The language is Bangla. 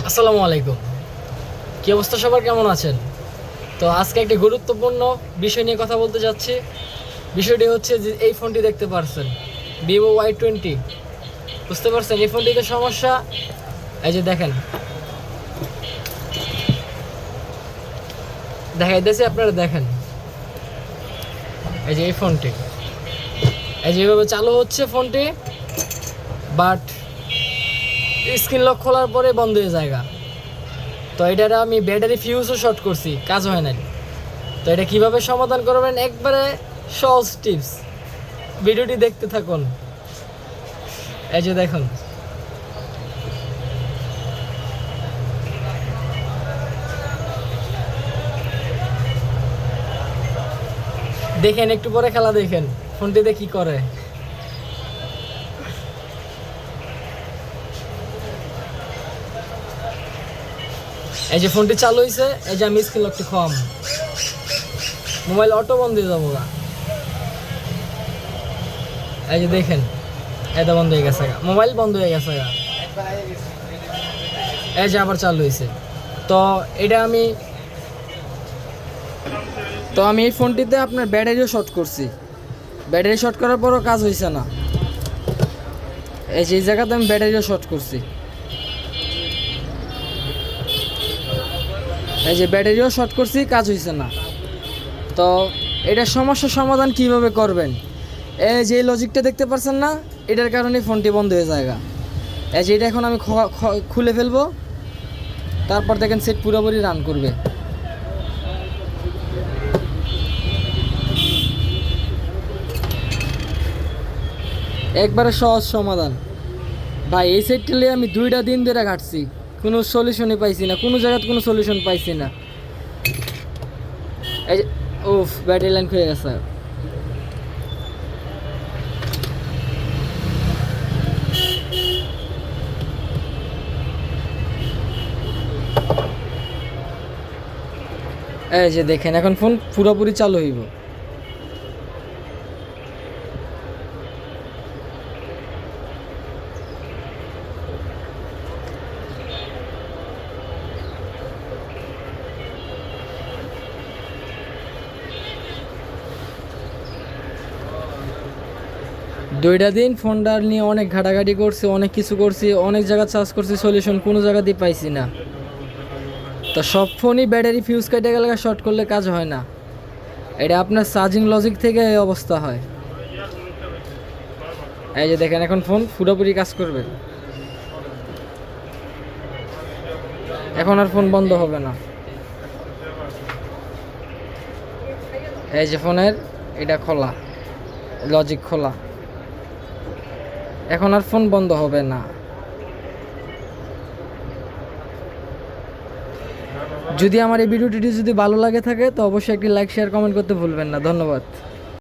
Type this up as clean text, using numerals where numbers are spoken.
আসসালামু আলাইকুম। কি অবস্থা সবার, কেমন আছেন? তো আজকে একটি গুরুত্বপূর্ণ বিষয় নিয়ে কথা বলতে যাচ্ছি। বিষয়টি হচ্ছে যে এই ফোনটি দেখতে পারছেন, Vivo Y20। বুঝতে পারছেন এই ফোনটিতে সমস্যা? এই যে দেখেন, দেখাইতেছি, আপনারা দেখেন। এই যে এই ফোনটি, এই যে এইভাবে চালু হচ্ছে ফোনটি, বাট স্ক্রিন লক খোলার পরে বন্ধ হয়ে যায়। তো এটার আমি ব্যাটারি ফিউজও শর্ট করছি, কাজ হয় নাই। তো এটা কিভাবে সমাধান করবেন, একবারে সহজ টিপস, ভিডিওটি দেখতে থাকুন। এই যে দেখুন, দেখেন একটু পরে খেলা দেখেন ফোনটিতে কি করে। এই যে ফোনটি চালু হয়েছে, এই যে আমি স্ক্রিন লকটি খোয়াম, মোবাইল অটো বন্ধ হয়ে যাবো গা। এই যে দেখেন, এটা বন্ধ হয়ে গেছে গা, মোবাইল বন্ধ হয়ে গেছে গা। এই যে আবার চালু হয়েছে। তো এটা আমি এই ফোনটিতে আপনার ব্যাটারিও শর্ট করছি, ব্যাটারি শর্ট করার পরও কাজ হয়েছে না। এই যে এই জায়গাতে আমি ব্যাটারিও শর্ট করছি, এই যে ব্যাটারিও শর্ট করছি, কাজ হয়েছে না। তো এটার সমস্যার সমাধান কিভাবে করবেন, এই যে লজিকটা দেখতে পাচ্ছেন না, এটার কারণে ফোনটি বন্ধ হয়ে যায়। এই যে এটা এখন আমি খুলে ফেলবো, তারপর দেখেন সেট পুরোপুরি রান করবে। একবারে সহজ সমাধান ভাই। এই সেটটা নিয়ে আমি 2টা দিন ধরে ঘাটছি, কোনো সলিউশনই পাইছি না, কোনো জায়গায় কোনো সলিউশন পাইছি না। এই যে উফ, ব্যাটারি লাইন হয়ে গেছে। এই যে দেখেন, এখন ফোন পুরোপুরি চালু হইব। দুইটা দিন ফোনটা নিয়ে অনেক ঘাটাঘাটি করছি, অনেক কিছু করছি, অনেক জায়গা চার্জ করছি, সলিউশন কোনো জায়গাতেই পাইছি না। তো সব ফোনই ব্যাটারি ফিউজ কেটে গেলে শর্ট করলে কাজ হয় না, এটা আপনার চার্জিং লজিক থেকে এই অবস্থা হয়। এই যে দেখেন, এখন ফোন পুরোপুরি কাজ করবে, এখন আর ফোন বন্ধ হবে না। এই যে ফোনের এটা খোলা, লজিক খোলা, এখন আর ফোন বন্ধ হবে না। যদি আমার এই ভিডিওটি যদি ভালো লাগে থাকে, তো অবশ্যই একটি লাইক, শেয়ার, কমেন্ট করতে ভুলবেন না। ধন্যবাদ।